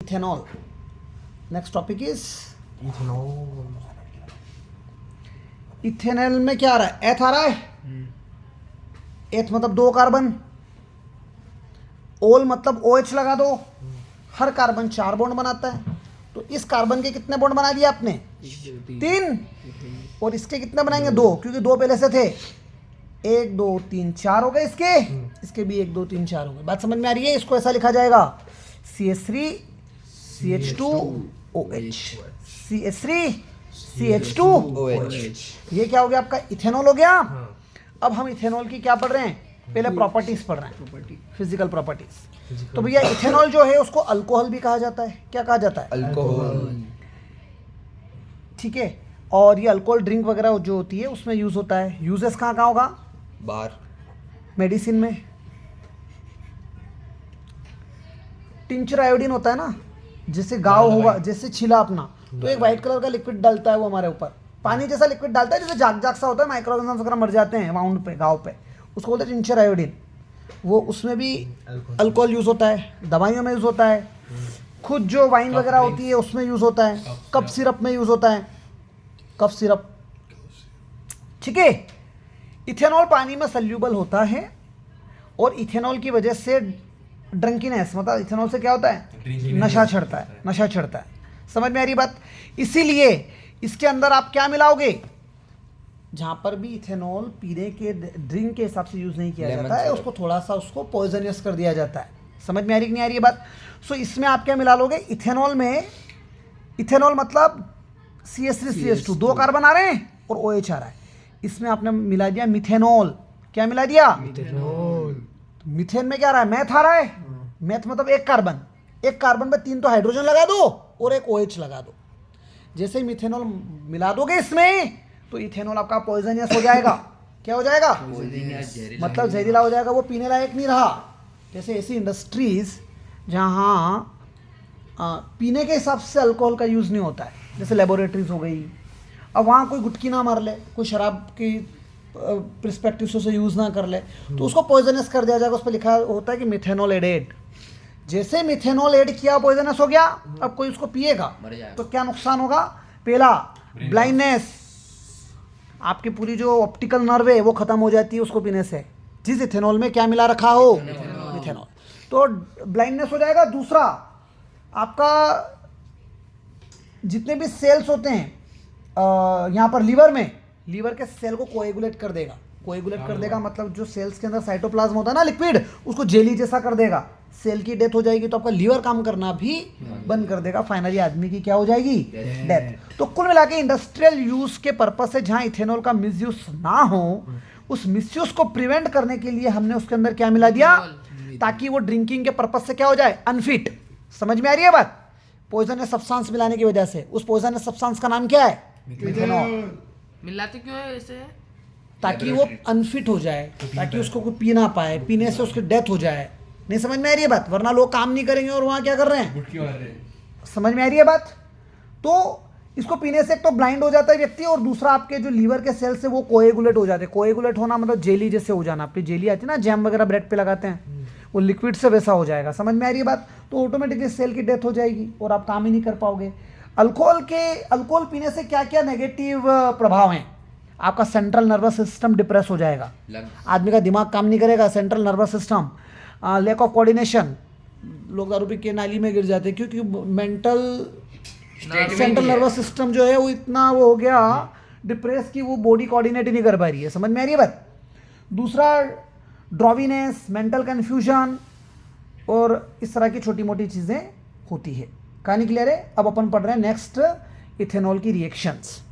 Ethanol. Next topic is ethanol में क्या आ रहा है? एथ आ रहा है. एथ मतलब 2 कार्बन. ओल मतलब OH लगा दो. हर कार्बन 4 बॉन्ड बनाता है. तो इस कार्बन के कितने बॉन्ड बना दिए आपने? 3. और इसके कितने बनाएंगे? 2, क्योंकि 2 पहले से थे. 1 2 3 4 हो गए इसके. इसके भी 1 2 3 4 हो गए. बात समझ में आ रही है? इसको ऐसा लिखा जाएगा CH3 CH2 OH. CH3 CH2 OH. ये क्या हो गया आपका? इथेनॉल हो गया. अब हम इथेनॉल की क्या पढ़ रहे हैं? पहले प्रॉपर्टीज पढ़ रहे हैं, फिजिकल प्रॉपर्टीज. तो भैया इथेनॉल जो है उसको अल्कोहल भी कहा जाता है. क्या कहा जाता है? अल्कोहल. ठीक है. और ये अल्कोहल ड्रिंक वगैरह जो होती है उसमें यूज होता है. यूजेस कहाँ कहाँ होगा? बाहर. मेडिसिन में. टिंचर आयोडीन होता है ना, जैसे गाँव होगा, जैसे छिला अपना, तो एक व्हाइट कलर का लिक्विड डालता है वो हमारे ऊपर. पानी जैसा लिक्विड डालता है, जैसे जाग जाग सा होता है, माइक्रो ऑर्गेनिजम्स वगैरह मर जाते हैं वाउंड पे, गाँव पे, उसको बोलते हैं टिंचर आयोडीन. वो उसमें भी अल्कोहल यूज होता है. दवाइयों में यूज होता है. खुद जो वाइन वगैरह होती है उसमें यूज होता है. कफ सिरप में यूज होता है. Cough syrup. ठीक है. इथेनॉल पानी में सल्यूबल होता है और इथेनॉल की वजह से ड्रंकीनेस, मतलब इथेनॉल से क्या होता है? नशा चढ़ता है. नशा चढ़ता है. समझ में आ रही बात? इसीलिए इसके अंदर आप क्या मिलाओगे? जहां पर भी इथेनॉल पीने के ड्रिंक के हिसाब से यूज नहीं किया जाता है, उसको थोड़ा सा उसको पॉइजनियस कर दिया जाता है. समझ में आ रही कि नहीं आ रही है बात? सो इसमें आप क्या मिला लोगे? इथेनॉल में, इथेनॉल मतलब CH3 CH2 2 कार्बन आ रहे हैं और OH आ रहा है. इसमें आपने मिला दिया मिथेनॉल. क्या मिला दिया? मिथेनॉल. मिथेन में क्या आ रहा है? मैथ आ रहा है. मैथ मतलब 1 कार्बन. 1 कार्बन पे 3 तो हाइड्रोजन लगा दो और 1 OH लगा दो. जैसे ही मिथेनॉल मिला दोगे इसमें, तो इथेनॉल आपका पॉइजनियस हो जाएगा. क्या हो जाएगा? मतलब जहरीला हो जाएगा. वो पीने लायक नहीं रहा. जैसे ऐसी इंडस्ट्रीज जहाँ पीने के हिसाब से अल्कोहल का यूज़ नहीं होता है, जैसे लेबोरेटरीज हो गई. अब वहाँ कोई गुटकी ना मार ले, कोई शराब की प्रिस्पेक्टिव से यूज़ ना कर ले, तो उसको पॉइजनस कर दिया जाएगा. उस पर लिखा होता है कि मिथेनॉल एडेड. जैसे मिथेनॉल ऐड किया, पॉइजनस हो गया. अब कोई उसको पिएगा तो क्या नुकसान होगा? पहला, ब्लाइंडनेस. आपकी पूरी जो ऑप्टिकल नर्व है वो खत्म हो जाती है उसको पीने से, जिस इथेनॉल में क्या मिला रखा हो? मिथेनॉल. तो ब्लाइंडनेस हो जाएगा. दूसरा, आपका जितने भी सेल्स होते हैं यहाँ पर लीवर में, लीवर के सेल को कोएगुलेट कर देगा. कोएगुलेट कर देगा मतलब जो सेल्स के अंदर साइटोप्लाज्म होता है ना लिक्विड, उसको जेली जैसा कर देगा. सेल की डेथ हो जाएगी तो आपका लीवर काम करना भी बंद कर देगा. फाइनली आदमी की क्या हो जाएगी? डेथ. तो कुल मिला के इंडस्ट्रियल यूज के पर्पज से जहां इथेनॉल का मिसयूज ना हो, उस मिसयूज को प्रिवेंट करने के लिए हमने उसके अंदर क्या मिला दिया, ताकि वो ड्रिंकिंग के पर्पज से क्या हो जाए? अनफिट. समझ में आ रही है बात? पॉइजनस सब्सटेंस मिलाने की वजह से. उस पॉइजनस सब्सटेंस का नाम क्या है? मिथेनॉल. मिलाते क्यों है ऐसे? ताकि वो अनफिट हो जाए, ताकि उसको कोई पी ना पाए, पीने से उसकी डेथ हो जाए. नहीं समझ में आ रही है बात? वरना लोग काम नहीं करेंगे और वहाँ क्या कर रहे हैं? समझ में आ रही है बात? तो इसको पीने से एक तो ब्लाइंड हो जाता है व्यक्ति, और दूसरा आपके जो लीवर के सेल्स है वो कोएगुलेट हो जाते हैं. कोएगुलेट होना मतलब जेली जैसे हो जाना. आपकी जेली आती है ना, जैम वगैरह ब्रेड पे लगाते हैं, वो लिक्विड से वैसा हो जाएगा. समझ में आ रही है बात? तो ऑटोमेटिकली सेल की डेथ हो जाएगी और आप काम ही नहीं कर पाओगे. अल्कोहल पीने से क्या क्या नेगेटिव प्रभाव हैं? आपका सेंट्रल नर्वस सिस्टम डिप्रेस हो जाएगा. आदमी का दिमाग काम नहीं करेगा. Central nervous system, lack of coordination. लोग दारू पी के नाली में गिर जाते हैं क्योंकि मेंटल सेंट्रल नर्वस सिस्टम जो है वो इतना वो हो गया डिप्रेस की वो बॉडी कोऑर्डिनेट ही नहीं कर पा रही है. समझ में आ रही है बात? दूसरा, ड्रॉवीनेस, मेंटल कन्फ्यूजन और इस तरह की छोटी मोटी चीज़ें होती है. कहानी क्लियर है? अब अपन पढ़ रहे हैं नेक्स्ट, इथेनॉल की रिएक्शंस.